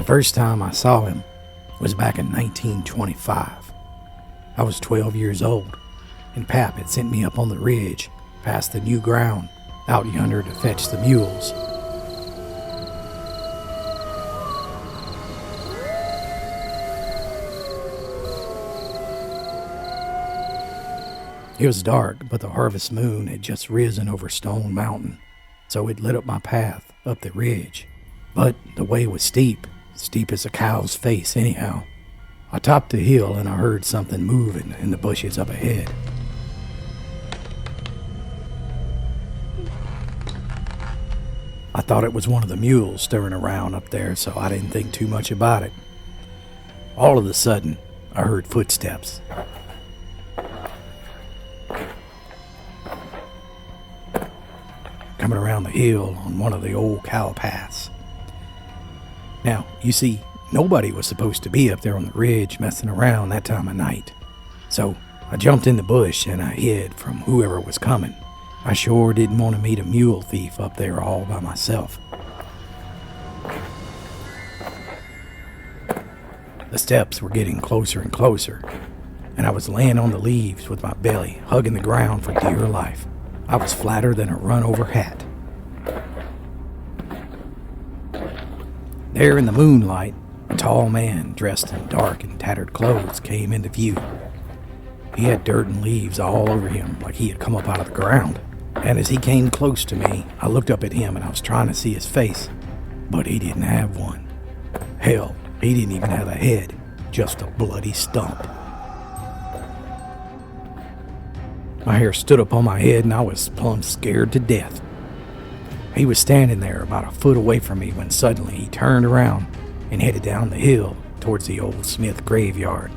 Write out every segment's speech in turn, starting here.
first time I saw him was back in 1925. I was 12 years old, and Pap had sent me up on the ridge, past the new ground, out yonder to fetch the mules. It was dark, but the harvest moon had just risen over Stone Mountain, so it lit up my path up the ridge. But the way was steep as a cow's face anyhow. I topped the hill and I heard something moving in the bushes up ahead. I thought it was one of the mules stirring around up there, so I didn't think too much about it. All of a sudden, I heard footsteps. Coming around the hill on one of the old cow paths. Now, you see, nobody was supposed to be up there on the ridge messing around that time of night. So I jumped in the bush and I hid from whoever was coming. I sure didn't want to meet a mule thief up there all by myself. The steps were getting closer and closer, and I was laying on the leaves with my belly hugging the ground for dear life. I was flatter than a run-over hat. There in the moonlight, a tall man dressed in dark and tattered clothes came into view. He had dirt and leaves all over him like he had come up out of the ground. And as he came close to me, I looked up at him and I was trying to see his face, but he didn't have one. Hell, he didn't even have a head, just a bloody stump. My hair stood up on my head and I was plumb scared to death. He was standing there about a foot away from me when suddenly he turned around and headed down the hill towards the old Smith graveyard.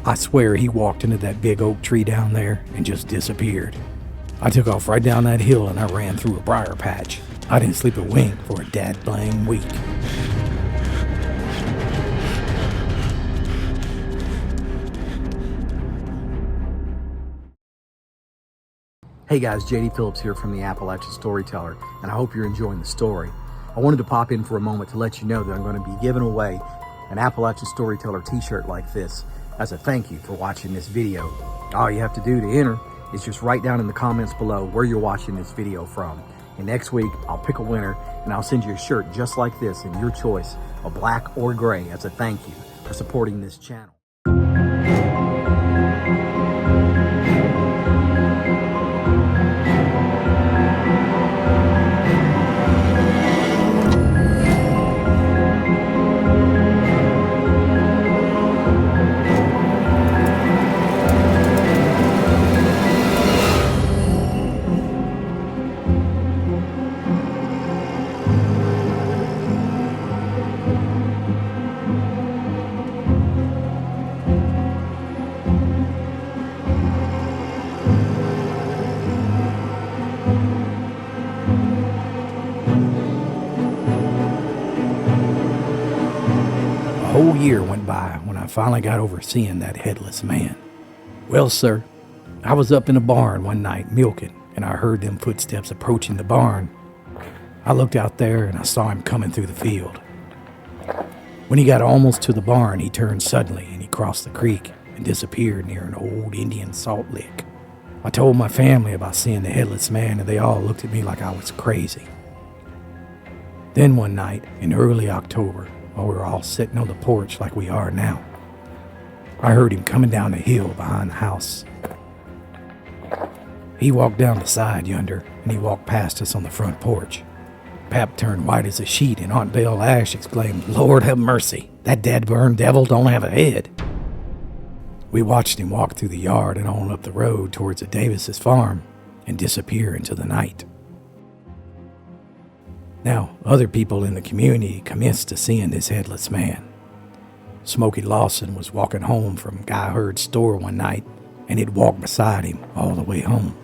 I swear he walked into that big oak tree down there and just disappeared. I took off right down that hill and I ran through a briar patch. I didn't sleep a wink for a dad-blame week. Hey guys, JD Phillips here from the Appalachian Storyteller, and I hope you're enjoying the story. I wanted to pop in for a moment to let you know that I'm going to be giving away an Appalachian Storyteller t-shirt like this as a thank you for watching this video. All you have to do to enter is just write down in the comments below where you're watching this video from. And next week, I'll pick a winner and I'll send you a shirt just like this in your choice of black or gray as a thank you for supporting this channel. A whole year went by when I finally got over seeing that headless man. Well, sir, I was up in a barn one night milking, and I heard them footsteps approaching the barn. I looked out there and I saw him coming through the field. When he got almost to the barn, he turned suddenly and he crossed the creek and disappeared near an old Indian salt lick. I told my family about seeing the headless man, and they all looked at me like I was crazy. Then one night in early October, while we were all sitting on the porch like we are now, I heard him coming down the hill behind the house. He walked down the side yonder, and he walked past us on the front porch. Pap turned white as a sheet, and Aunt Belle Ash exclaimed, "Lord have mercy, that dead-burned devil don't have a head." We watched him walk through the yard and on up the road towards the Davis's farm and disappear into the night. Now, other people in the community commenced to seeing this headless man. Smokey Lawson was walking home from Guy Hurd's store one night, and he'd walked beside him all the way home.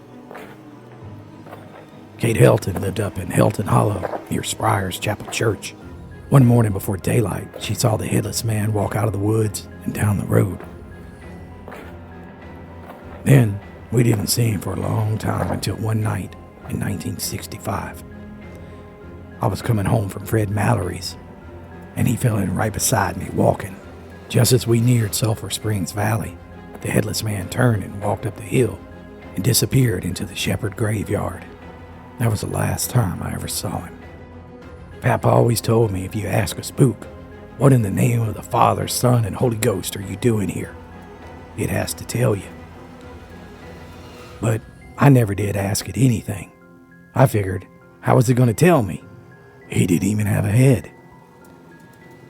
Kate Helton lived up in Helton Hollow near Spryer's Chapel Church. One morning before daylight, she saw the headless man walk out of the woods and down the road. Then, we didn't see him for a long time until one night in 1965. I was coming home from Fred Mallory's, and he fell in right beside me, walking. Just as we neared Sulphur Springs Valley, the headless man turned and walked up the hill and disappeared into the shepherd graveyard. That was the last time I ever saw him. Papa always told me if you ask a spook, what in the name of the Father, Son, and Holy Ghost are you doing here? It has to tell you. But I never did ask it anything. I figured, how was it going to tell me? He didn't even have a head.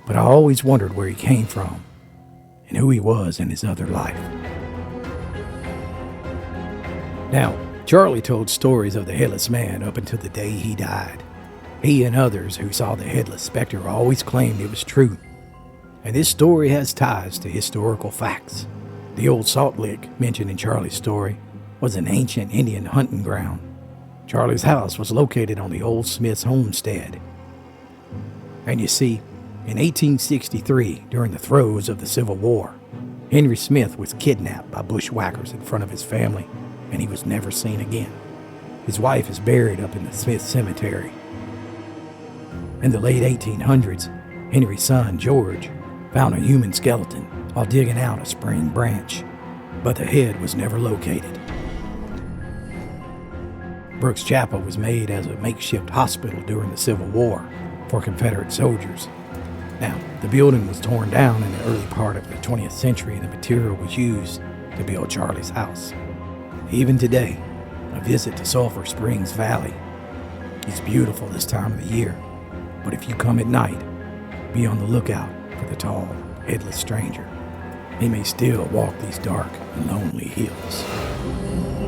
But I always wondered where he came from and who he was in his other life. Now, Charlie told stories of the headless man up until the day he died. He and others who saw the headless specter always claimed it was true. And this story has ties to historical facts. The old salt lick mentioned in Charlie's story was an ancient Indian hunting ground. Charlie's house was located on the old Smith's homestead. And you see, in 1863, during the throes of the Civil War, Henry Smith was kidnapped by bushwhackers in front of his family, and he was never seen again. His wife is buried up in the Smith Cemetery. In the late 1800s, Henry's son, George, found a human skeleton while digging out a spring branch, but the head was never located. Brooks Chapel was made as a makeshift hospital during the Civil War for Confederate soldiers. Now, the building was torn down in the early part of the 20th century, and the material was used to build Charlie's house. Even today, a visit to Sulphur Springs Valley is beautiful this time of the year, but if you come at night, be on the lookout for the tall, headless stranger. He may still walk these dark and lonely hills.